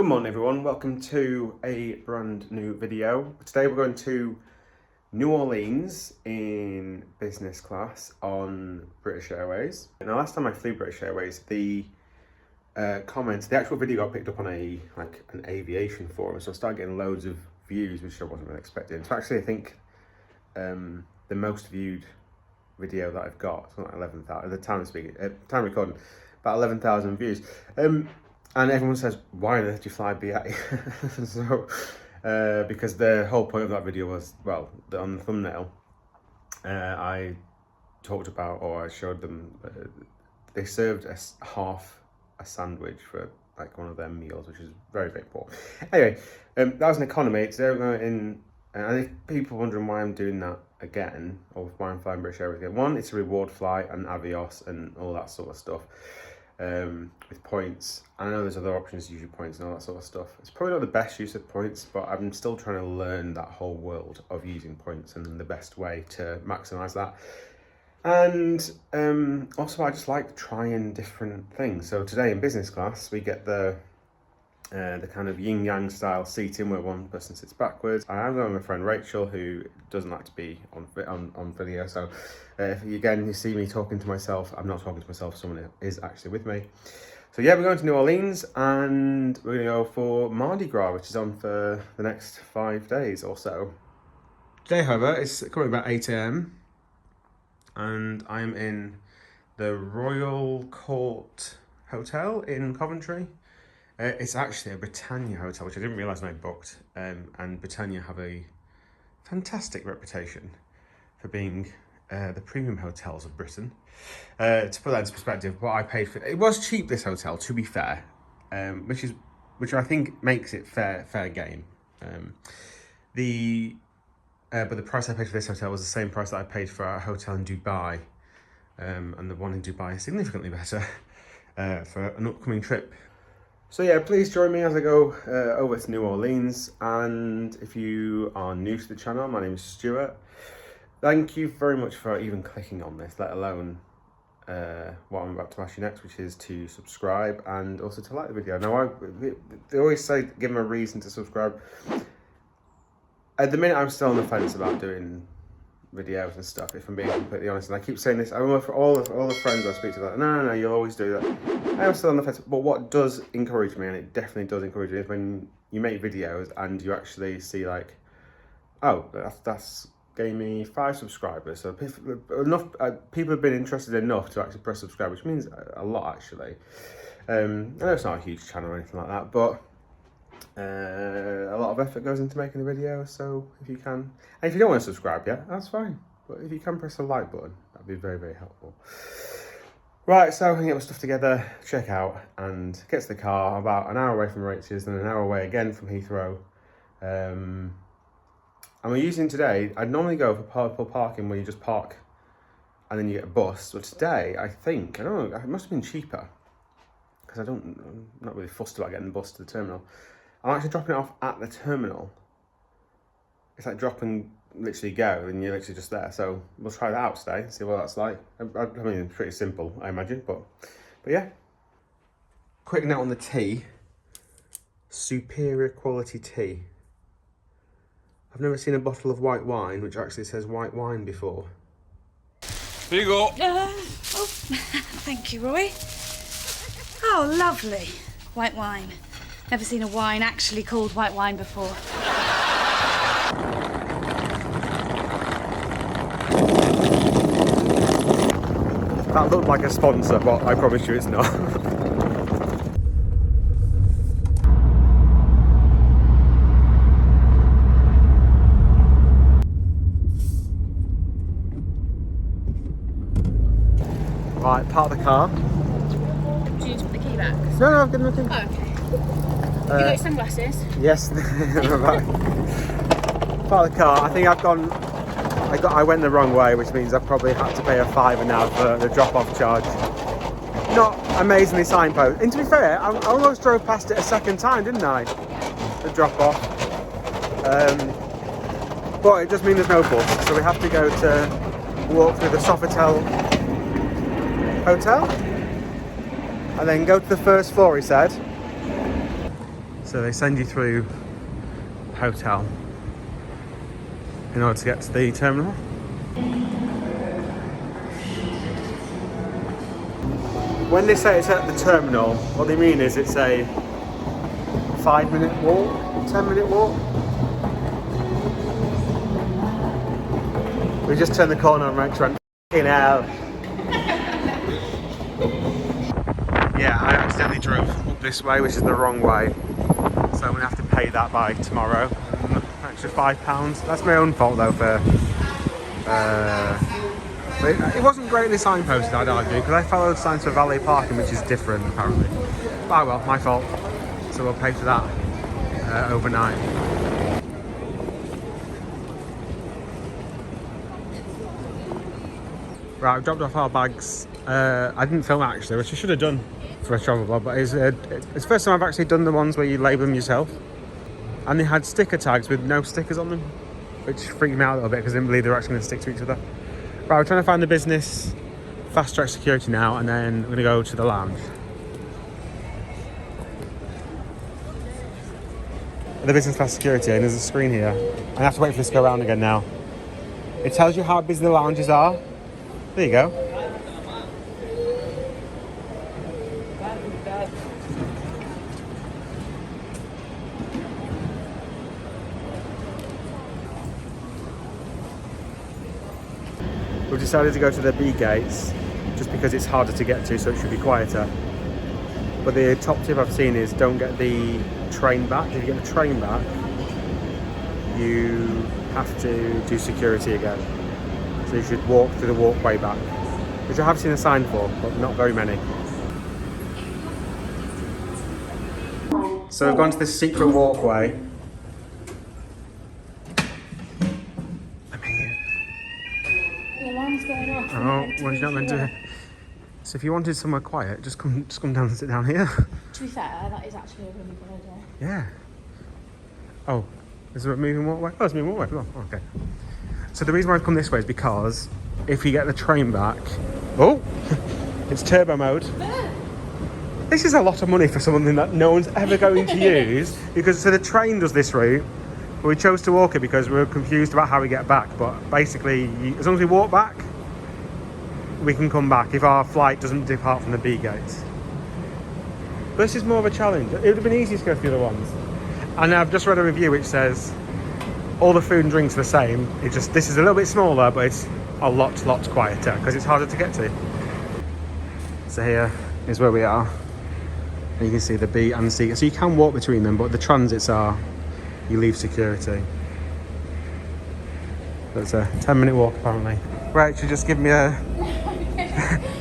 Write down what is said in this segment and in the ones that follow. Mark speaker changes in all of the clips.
Speaker 1: Good morning everyone, welcome to a brand new video. Today we're going to New Orleans in business class on British Airways. Now last time I flew British Airways, the actual video got picked up on an aviation forum, so I started getting loads of views, which I wasn't really expecting. So actually I think the most viewed video that I've got, something like 11,000, at the time of speaking, time recording, about 11,000 views. And everyone says, why did you fly BA? So, because the whole point of that video was, well, on the thumbnail, I talked about, or I showed them, they served half a sandwich for like one of their meals, which is very, very poor. Anyway, that was an economy. It's and if people are wondering why I'm doing that again, or why I'm flying British Airways again, one, it's a reward flight and Avios and all that sort of stuff. With points. I know there's other options to use your points and all that sort of stuff. It's probably not the best use of points, but I'm still trying to learn that whole world of using points and the best way to maximise that. And also I just like trying different things. So today in business class, we get the kind of yin-yang style seating where one person sits backwards. I am going with my friend Rachel, who doesn't like to be on video, so if you see me talking to myself, I'm not talking to myself, someone is actually with me. So yeah, we're going to New Orleans and we're going to go for Mardi Gras, which is on for the next 5 days or so. Today, however, it's currently about 8 AM and I'm in the Royal Court Hotel in Coventry. It's actually a Britannia hotel, which I didn't realise when I booked. And Britannia have a fantastic reputation for being the premium hotels of Britain. To put that into perspective, what I paid for it was cheap. This hotel, to be fair, which I think makes it fair game. But the price I paid for this hotel was the same price that I paid for our hotel in Dubai, and the one in Dubai is significantly better for an upcoming trip. So yeah, please join me as I go over to New Orleans, and if you are new to the channel, my name is Stuart. Thank you very much for even clicking on this, let alone what I'm about to ask you next, which is to subscribe and also to like the video. Now, they always say give them a reason to subscribe. At the minute, I'm still on the fence about doing videos and stuff, if I'm being completely honest, and I keep saying this. I remember for all the friends I speak to, like, no, you'll always do that. I am still on the fence, but what does encourage me, and it definitely does encourage me, is when you make videos and you actually see like, oh, that's gave me 5 subscribers. So enough people have been interested enough to actually press subscribe, which means a lot actually. I know it's not a huge channel or anything like that, but a lot of effort goes into making the video, so if you can, and if you don't want to subscribe yet, that's fine, but if you can press the like button, that'd be very, very helpful. Right, so I can get my stuff together, check out, and get to the car. About an hour away from Rach's, and an hour away again from Heathrow. And we're using today, I'd normally go for parking where you just park and then you get a bus, but today I don't know, it must have been cheaper, because I'm not really fussed about getting the bus to the terminal. I'm actually dropping it off at the terminal. It's like drop and literally go, and you're literally just there. So we'll try that out today, see what that's like. I mean, it's pretty simple, I imagine, but yeah. Quick note on the tea. Superior quality tea. I've never seen a bottle of white wine which actually says white wine before.
Speaker 2: Here you go.
Speaker 3: Thank you, Roy. Oh, lovely. White wine. Never seen a wine actually called white wine before.
Speaker 1: That looked like a sponsor, but I promise you it's not. Right, park the car.
Speaker 3: Do you need to put the key back?
Speaker 1: No, I've given the key.
Speaker 3: Oh, okay. Have you got your sunglasses?
Speaker 1: Yes. Right. Park the car. I think I went the wrong way, which means I probably had to pay a £5 now for the drop-off charge. Not amazingly signposted. And to be fair, I almost drove past it a second time, didn't I? The drop-off. But it just means there's no bus, so we have to go to walk through the Sofitel Hotel and then go to the first floor, he said. So they send you through hotel in order to get to the terminal. When they say it's at the terminal, what they mean is it's a 5-minute walk, 10-minute walk. We just turned the corner and Rach went, "F***ing hell." Yeah, I accidentally drove up this way, which is the wrong way. So I'm gonna have to pay that by tomorrow. An extra £5. That's my own fault though for it wasn't greatly signposted, I'd argue, because I followed signs for valet parking, which is different apparently. But well, my fault. So we'll pay for that overnight. Right, I've dropped off our bags. I didn't film actually, which I should have done for a travel vlog, but it's the first time I've actually done the ones where you label them yourself. And they had sticker tags with no stickers on them, which freaked me out a little bit because I didn't believe they were actually going to stick to each other. Right, we're trying to find the business fast track security now, and then we're going to go to the lounge. The business class security, and there's a screen here. I have to wait for this to go around again now. It tells you how busy the lounges are. There you go. We've decided to go to the B gates just because it's harder to get to, so it should be quieter. But the top tip I've seen is don't get the train back. If you get the train back, you have to do security again. So you should walk through the walkway back, which I have seen a sign for, but not very many. So we've gone to this secret walkway.
Speaker 3: The alarm's going off.
Speaker 1: Oh, well, you're not meant to. So if you wanted somewhere quiet, just come down and sit down here.
Speaker 3: To be fair, that is actually a really good idea.
Speaker 1: Yeah. Oh, is there a moving walkway? Oh, it's a moving walkway. Oh, okay. So the reason why I've come this way is because if you get the train back, oh, it's turbo mode. This is a lot of money for something that no one's ever going to use. Because so the train does this route, but we chose to walk it because we were confused about how we get back. But basically, as long as we walk back, we can come back if our flight doesn't depart from the B gates. But this is more of a challenge. It would have been easy to go through the other ones. And I've just read a review which says all the food and drinks are the same. It just, this is a little bit smaller, but it's a lot quieter because it's harder to get to. So here is where we are. And you can see the B and C. So you can walk between them, but the transits are, you leave security. So it's a 10-minute walk apparently. Right, you just give me a...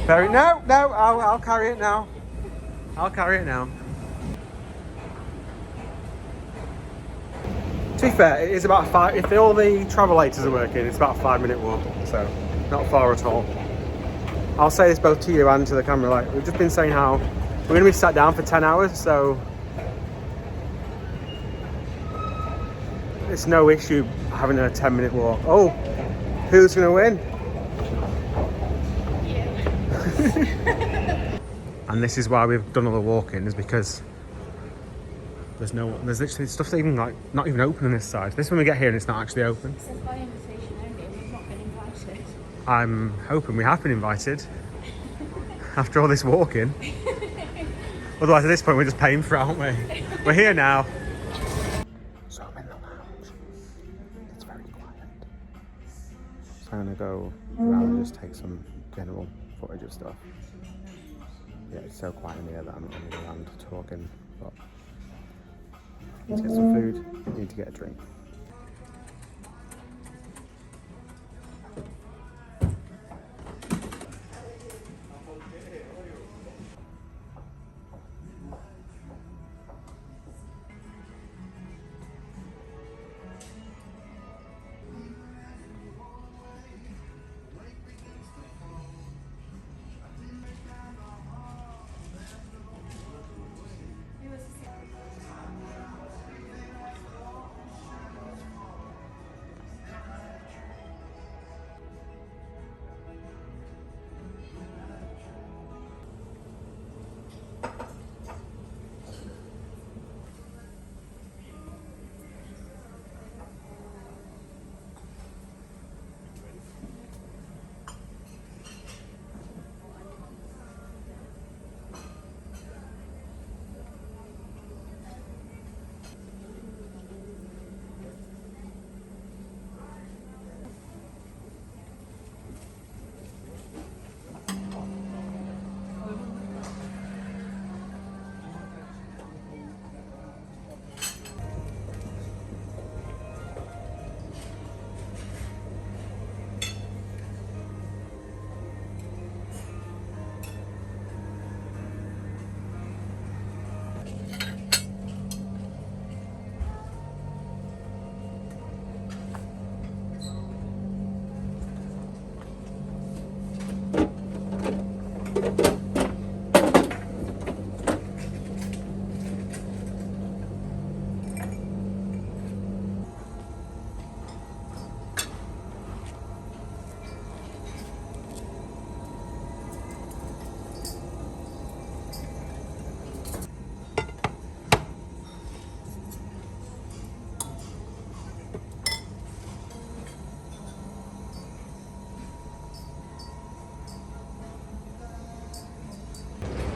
Speaker 1: No, I'll carry it now. I'll carry it now. To be fair, it is about 5, if all the travelators are working, it's about a 5-minute walk, so not far at all. I'll say this both to you and to the camera, like, we've just been saying how we're going to be sat down for 10 hours, so it's no issue having a 10-minute walk. Oh, who's going to win? And this is why we've done all the walking, is because there's literally stuff that even like not even open on this side. This when we get here and it's not actually open.
Speaker 3: It says by invitation only, we've not been invited.
Speaker 1: I'm hoping we have been invited after all this walking. Otherwise at this point we're just paying for it, aren't we? We're here now. So I'm in the lounge. It's very quiet. So I'm gonna go around and just take some general footage of stuff. Yeah, it's so quiet in here that I'm not running around talking, but need to get some food, need to get a drink.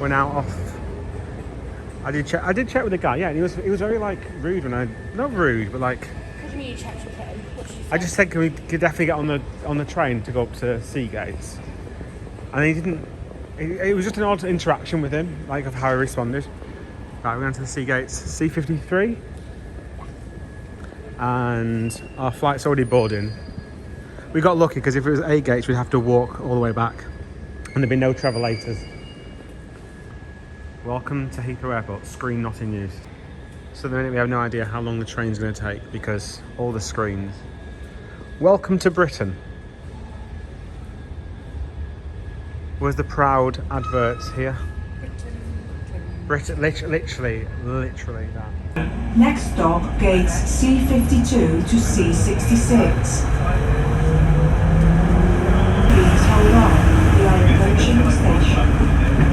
Speaker 1: We're now off. I did check with the guy, yeah, and he was very like rude when not rude, but like.
Speaker 3: What do you mean you checked with him? What did you say?
Speaker 1: I just said we could definitely get on the train to go up to Seagates, and he didn't. It was just an odd interaction with him, like of how he responded. Right, we're going to the Seagates C53, and our flight's already boarding. We got lucky because if it was A gates, we'd have to walk all the way back, and there'd be no travellators. Welcome to Heathrow Airport, screen not in use. So at the minute we have no idea how long the train's going to take because all the screens. Welcome to Britain. Where's the proud adverts here? Britain, literally that.
Speaker 4: Next stop, gates C52 to C66. Please hold on, we are approaching the station.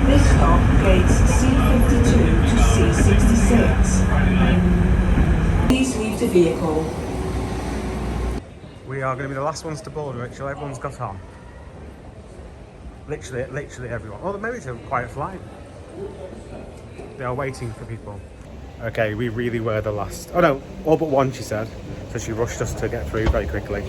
Speaker 4: This stop, gates C52 to C66. Please leave the vehicle.
Speaker 1: We are going to be the last ones to board, Rachel. Everyone's got on. Literally everyone. Oh, maybe it's a quiet flight. They are waiting for people. Okay, we really were the last. Oh no, all but one, she said. So she rushed us to get through very quickly.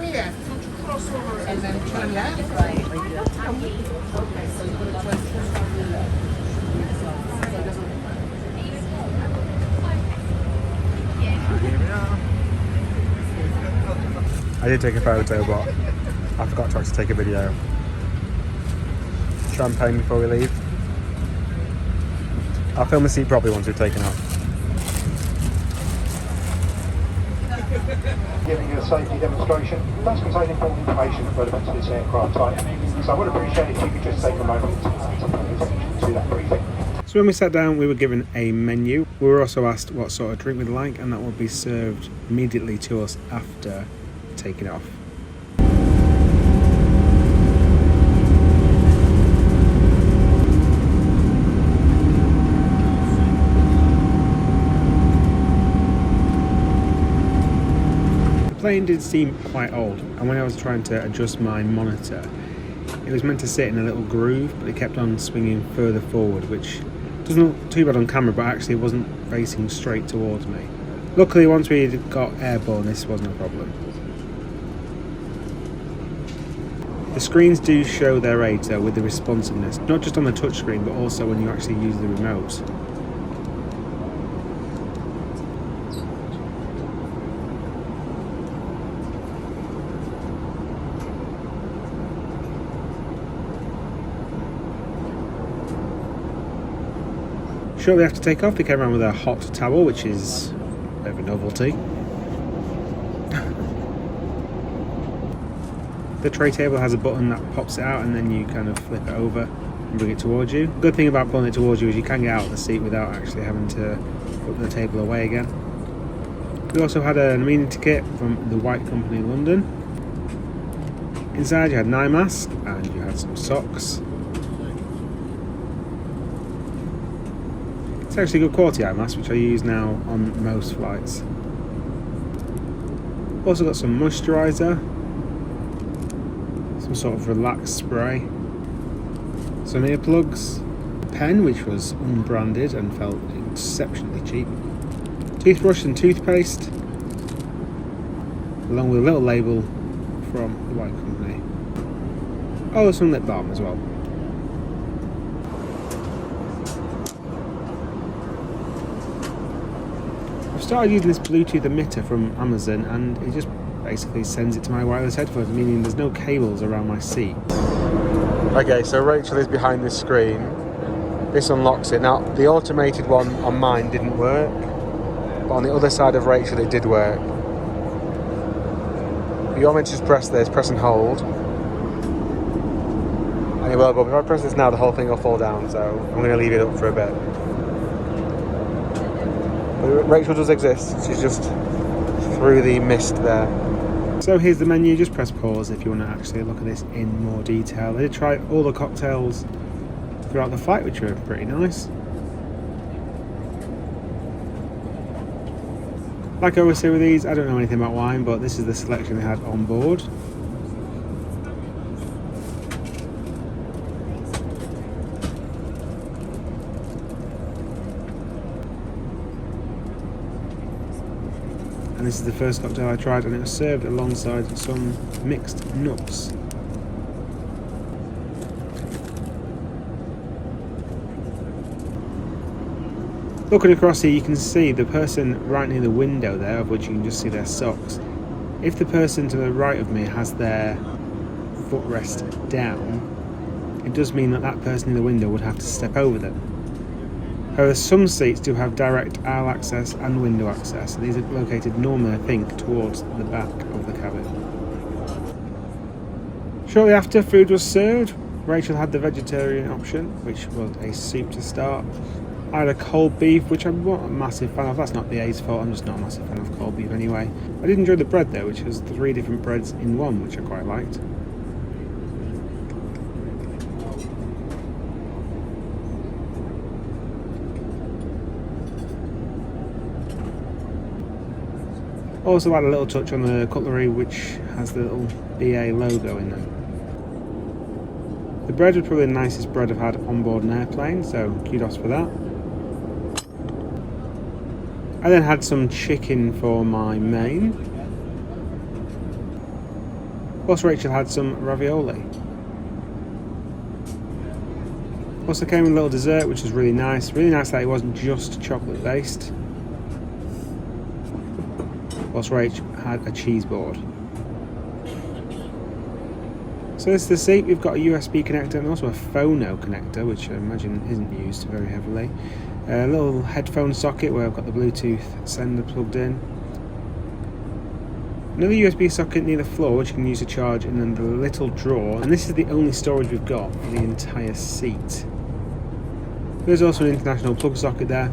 Speaker 5: Yeah, cross over and then turn left. Right.
Speaker 1: I did take a photo, but I forgot to actually take a video. Champagne before we leave. I'll film the seat properly once we've taken off.
Speaker 6: Giving you a safety demonstration. It does contain important information relevant to this aircraft type, so I would appreciate if you could just take a moment to pay attention to that briefing.
Speaker 1: So when we sat down, we were given a menu. We were also asked what sort of drink we'd like, and that would be served immediately to us after taking off. The plane did seem quite old, and when I was trying to adjust my monitor, it was meant to sit in a little groove, but it kept on swinging further forward, which doesn't look too bad on camera, but actually it wasn't facing straight towards me. Luckily, once we got airborne, this wasn't a problem. The screens do show their age though, with the responsiveness, not just on the touchscreen, but also when you actually use the remote. Shortly after takeoff, we came around with a hot towel, which is a bit of a novelty. The tray table has a button that pops it out, and then you kind of flip it over and bring it towards you. The good thing about pulling it towards you is you can get out of the seat without actually having to put the table away again. We also had an amenity kit from the White Company in London. Inside you had an eye mask and you had some socks. It's actually a good quality eye mask, which I use now on most flights. Also got some moisturiser, some sort of relaxed spray, some earplugs, a pen which was unbranded and felt exceptionally cheap, toothbrush and toothpaste, along with a little label from the White Company. Oh, there's some lip balm as well. I've started using this Bluetooth emitter from Amazon, and it just basically sends it to my wireless headphones, meaning there's no cables around my seat. Okay, so Rachel is behind this screen. This unlocks it. Now, the automated one on mine didn't work, but on the other side of Rachel it did work. You want me to just press this, press and hold. And it will go. If I press this now, the whole thing will fall down, so I'm going to leave it up for a bit. But Rachel does exist. She's just through the mist there. So here's the menu. Just press pause if you want to actually look at this in more detail. I did try all the cocktails throughout the flight, which were pretty nice. Like I always say with these, I don't know anything about wine, but this is the selection they had on board. And this is the first cocktail I tried, and it was served alongside some mixed nuts. Looking across here, you can see the person right near the window there, of which you can just see their socks. If the person to the right of me has their footrest down, it does mean that that person in the window would have to step over them. However, some seats do have direct aisle access and window access. These are located normally, I think, towards the back of the cabin. Shortly after food was served, Rachel had the vegetarian option, which was a soup to start. I had a cold beef, which I'm not a massive fan of. That's not the A's fault, I'm just not a massive fan of cold beef anyway. I did enjoy the bread though, which was 3 different breads in one, which I quite liked. Also had a little touch on the cutlery, which has the little BA logo in them. The bread was probably the nicest bread I've had on board an airplane, so kudos for that. I then had some chicken for my main. Plus Rachel had some ravioli. Also came with a little dessert, which was really nice. Really nice that it wasn't just chocolate based. Whilst Rach had a cheese board. So this is the seat. We've got a USB connector and also a phono connector, which I imagine isn't used very heavily. A little headphone socket where I've got the Bluetooth sender plugged in. Another USB socket near the floor, which you can use to charge, and then the little drawer. And this is the only storage we've got for the entire seat. There's also an international plug socket there.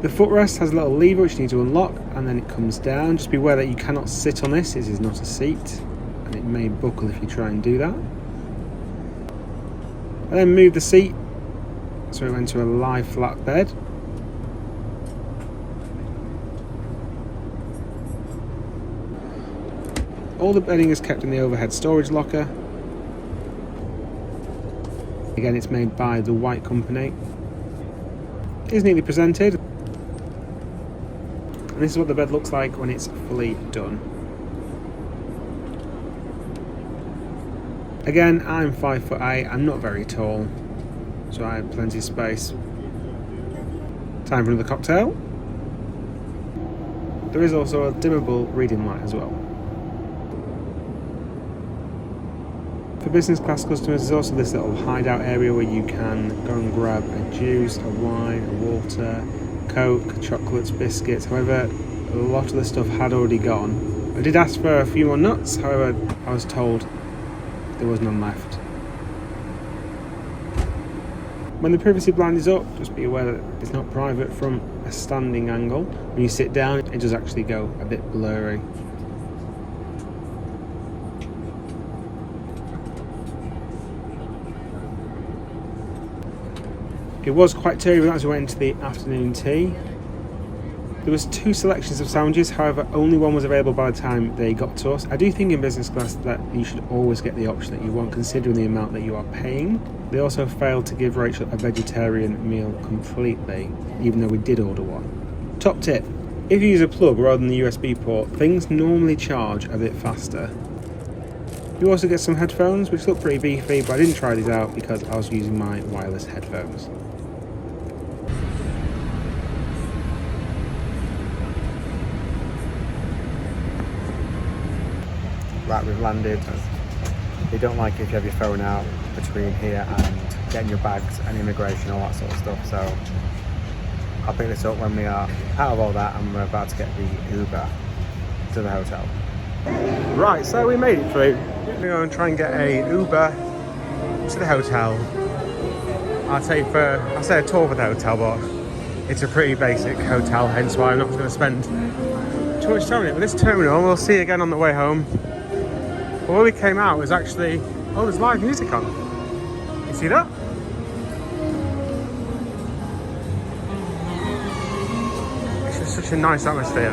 Speaker 1: The footrest has a little lever which you need to unlock, and then it comes down. Just be aware that you cannot sit on this. This is not a seat, and it may buckle if you try and do that. I then moved the seat, so it went to a lie flat bed. All the bedding is kept in the overhead storage locker. Again, it's made by the White Company. It is neatly presented. And this is what the bed looks like when it's fully done. Again, I'm 5'8", I'm not very tall, so I have plenty of space. Time for another cocktail. There is also a dimmable reading light as well. For business class customers, there's also this little hideout area where you can go and grab a juice, a wine, a water, Coke, chocolates, biscuits. However, a lot of the stuff had already gone. I did ask for a few more nuts, however, I was told there was none left. When the privacy blind is up, just be aware that it's not private from a standing angle. When you sit down, it does actually go a bit blurry. It was quite turbulent as we went into the afternoon tea. There was 2 selections of sandwiches, however only one was available by the time they got to us. I do think in business class that you should always get the option that you want, considering the amount that you are paying. They also failed to give Rachel a vegetarian meal completely, even though we did order one. Top tip, if you use a plug rather than the USB port, things normally charge a bit faster. You also get some headphones, which look pretty beefy, but I didn't try these out because I was using my wireless headphones. Right, we've landed. They don't like it if you have your phone out between here and getting your bags and immigration, all that sort of stuff. So I'll pick this up when we are out of all that and we're about to get the Uber to the hotel. Right, so we made it through. We're going to go and try and get a Uber to the hotel. I say a tour of the hotel, but it's a pretty basic hotel, hence why I'm not going to spend too much time on it. But this terminal, we'll see again on the way home. But when we came out, it was actually, oh, there's live music on. You see that? such a nice atmosphere.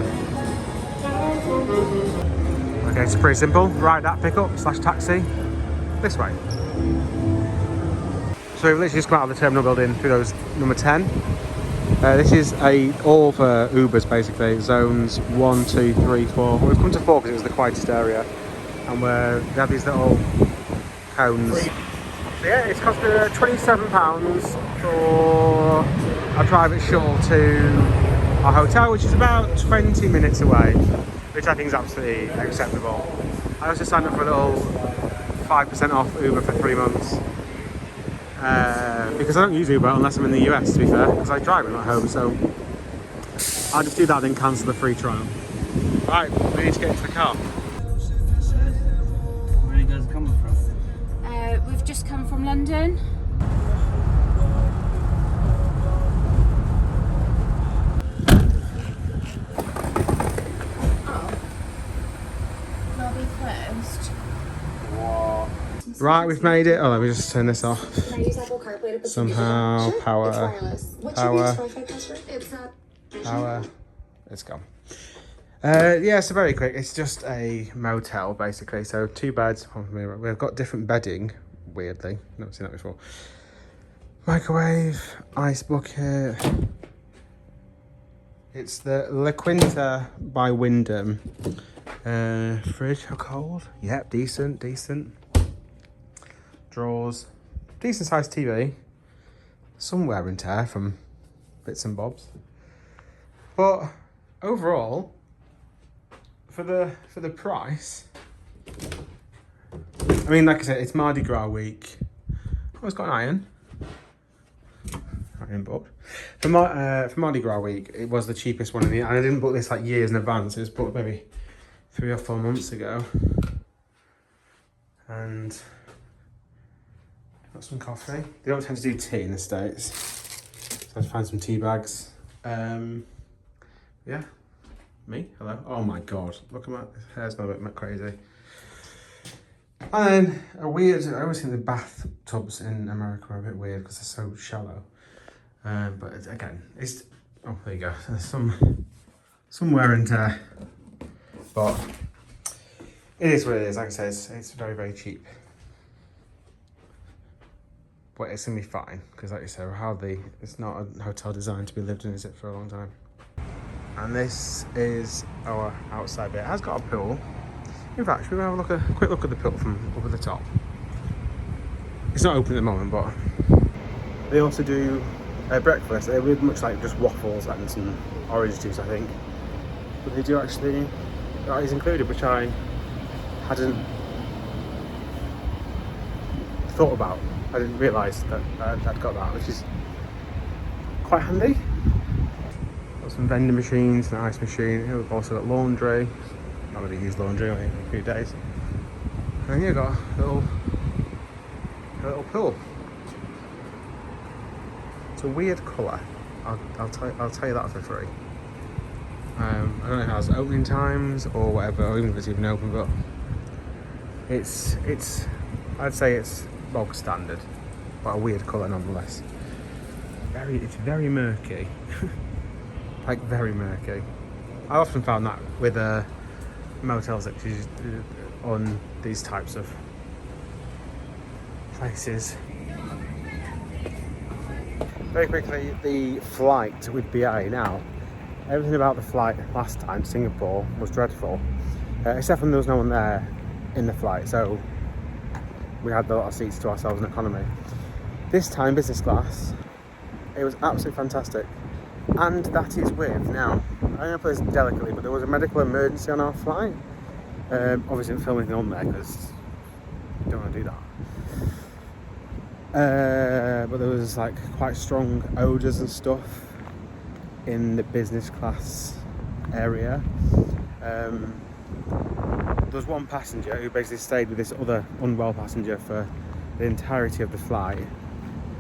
Speaker 1: Okay, it's pretty simple. Ride at pickup / taxi this way. So we've literally just come out of the terminal building through those number 10. This is all for Ubers basically, zones 1, 2, 3, 4. Well, we've come to 4 because it was the quietest area, and they have these little cones. So yeah, it's cost £27 for a private shuttle to our hotel, which is about 20 minutes away, which I think is absolutely acceptable. I also signed up for a little 5% off Uber for 3 months. Because I don't use Uber unless I'm in the US, to be fair, because I drive it at home, so I'll just do that and then cancel the free trial. Right, we need to get into the car.
Speaker 7: Where are you guys coming from?
Speaker 3: We've just come from London. Lobby closed.
Speaker 1: Right, we've made it. Oh, let me just turn this off.
Speaker 8: Can I use Apple CarPlay to put
Speaker 1: Somehow,
Speaker 8: Sure.
Speaker 1: power.
Speaker 8: It's wireless. What's
Speaker 1: Power.
Speaker 8: your Wi-Fi password? It's
Speaker 1: Power. It's gone. Yeah, so very quick. It's just a motel, basically. So 2 beds. We've got different bedding, weirdly. Never seen that before. Microwave, ice bucket. It's the Quinta by Wyndham. Fridge, how cold? Yep, decent. Drawers. Decent sized TV. Some wear and tear from bits and bobs. But overall, for the price, I mean, like I said, it's Mardi Gras week. Oh, it's got an iron booked. For Mardi Gras week, it was the cheapest one, and I didn't book this like years in advance. It was booked maybe 3 or 4 months ago. And got some coffee. They don't tend to do tea in the States, so I find some tea bags. Yeah, me, hello. Oh my god, look at my hair's gone a bit crazy. And then a weird, I always think the bathtubs in America are a bit weird because they're so shallow. But again, it's, oh, there you go. There's some wear and tear, but it is what it is. Like I said, it's very, very cheap. But it's gonna be fine because, like you said, it's not a hotel designed to be lived in, is it, for a long time? And this is our outside bit. It has got a pool. In fact, we're gonna have a quick look at the pool from up at the top. It's not open at the moment, but they also do breakfast. It would much like just waffles and some orange juice, I think. But they do actually, that is included, which I hadn't thought about. I didn't realise that I'd got that, which is quite handy. Got some vending machines, an ice machine. Here we've also got laundry. Not really used laundry in a few days. And here we've got a little pool. It's a weird colour. I'll tell you that for free. I don't know if it has opening times or whatever, or even if it's even open, but it's I'd say it's bog standard, but a weird colour nonetheless. It's very murky. Like very murky. I often found that with motels that you on these types of places. Very quickly, the flight with BA now. Everything about the flight last time, Singapore, was dreadful, except when there was no one there in the flight, so we had a lot of seats to ourselves in economy. This time, business class, it was absolutely fantastic. And that is with, now, I don't know if it's delicately, but there was a medical emergency on our flight. Obviously didn't film anything on there because you don't want to do that. But there was like quite strong odours and stuff in the business class area. There was one passenger who basically stayed with this other unwell passenger for the entirety of the flight.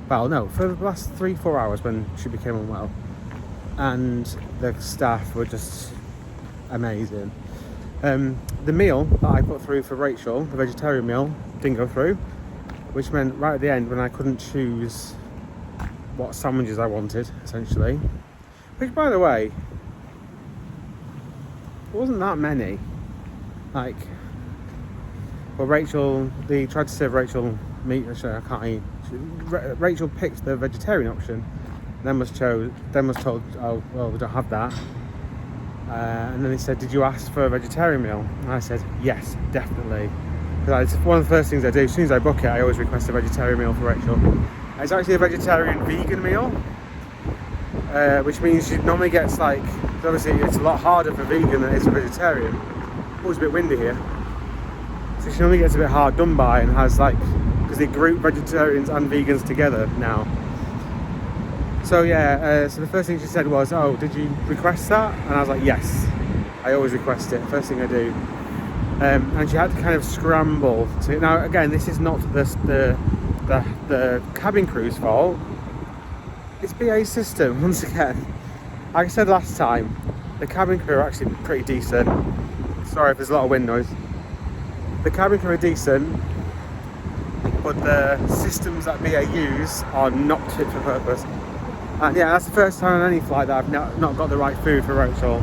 Speaker 1: Well, no, for the last 3-4 hours when she became unwell. And the staff were just amazing. The meal that I put through for Rachel, the vegetarian meal, didn't go through, which meant right at the end when I couldn't choose what sandwiches I wanted, essentially. Which, by the way, wasn't that many. Like, well, Rachel, they tried to serve Rachel meat, I can't eat. Rachel picked the vegetarian option, then was told, oh, well, we don't have that. And then they said, did you ask for a vegetarian meal? And I said, yes, definitely. Because one of the first things I do, as soon as I book it, I always request a vegetarian meal for Rachel. It's actually a vegetarian vegan meal, which means she normally gets like, obviously it's a lot harder for vegan than it is for vegetarian. Always a bit windy here. So she normally gets a bit hard done by and has like, because they group vegetarians and vegans together now. So yeah, so the first thing she said was, oh, did you request that? And I was like, yes, I always request it, first thing I do. And she had to kind of scramble to, now again, this is not the cabin crew's fault, it's BA's system, once again. Like I said last time, the cabin crew are actually pretty decent. Sorry if there's a lot of wind noise. The cabin crew are decent, but the systems that BA use are not fit for purpose. And yeah, that's the first time on any flight that I've not got the right food for Rachel.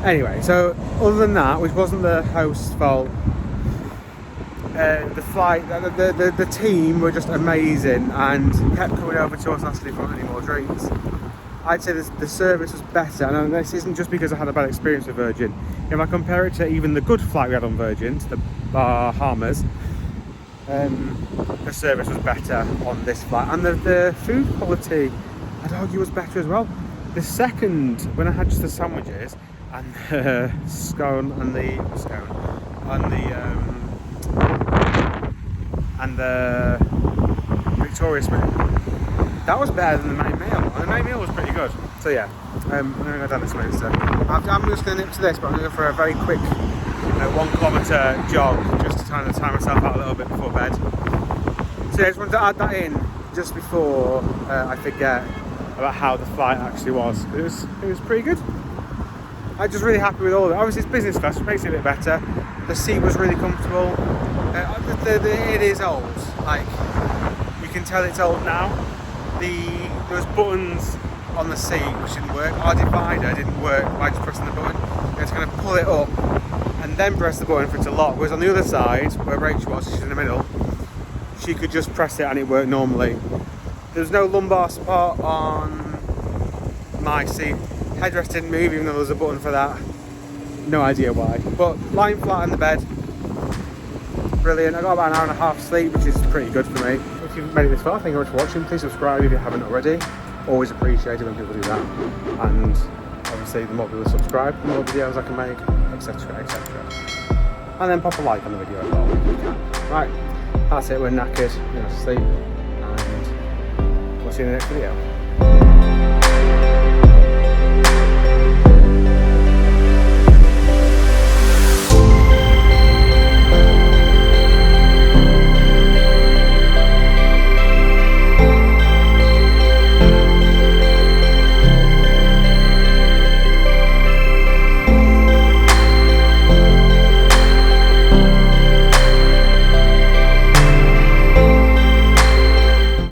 Speaker 1: Anyway, so other than that, which wasn't the host's fault, the flight, the team were just amazing and kept coming over to us asking if we wanted any more drinks. I'd say the service was better, and this isn't just because I had a bad experience with Virgin. If I compare it to even the good flight we had on Virgin, to the Bahamas, the service was better on this flight, and the food quality, I'd argue, was better as well. The second, when I had just the sandwiches and the scone and the Victoria Smith, that was better than the main meal. And the main meal was pretty good. So yeah, I'm going to go down this way instead. I'm just going to nip to this, but I'm going to go for a very quick 1 kilometre jog, just to kind of time myself out a little bit before bed. So yeah, I just wanted to add that in just before I forget about how the flight actually was. It was pretty good. I'm just really happy with all of it. Obviously it's business class, which makes it a bit better. The seat was really comfortable. It is old. Like, you can tell it's old now. There was buttons on the seat which didn't work. Our divider didn't work by just pressing the button. You had to kind of pull it up and then press the button for it to lock. Whereas on the other side, where Rach was, she's in the middle, she could just press it and it worked normally. There was no lumbar support on my seat. Headrest didn't move even though there was a button for that. No idea why. But lying flat in the bed, brilliant. I got about an hour and a half sleep, which is pretty good for me. If you've made it this far, thank you very much for watching. Please subscribe if you haven't already. Always appreciate it when people do that. And obviously the more people subscribe, the more videos I can make, etc, etc. And then pop a like on the video as well if you can. Right, that's it, we're knackered, we're going to sleep, and we'll see you in the next video.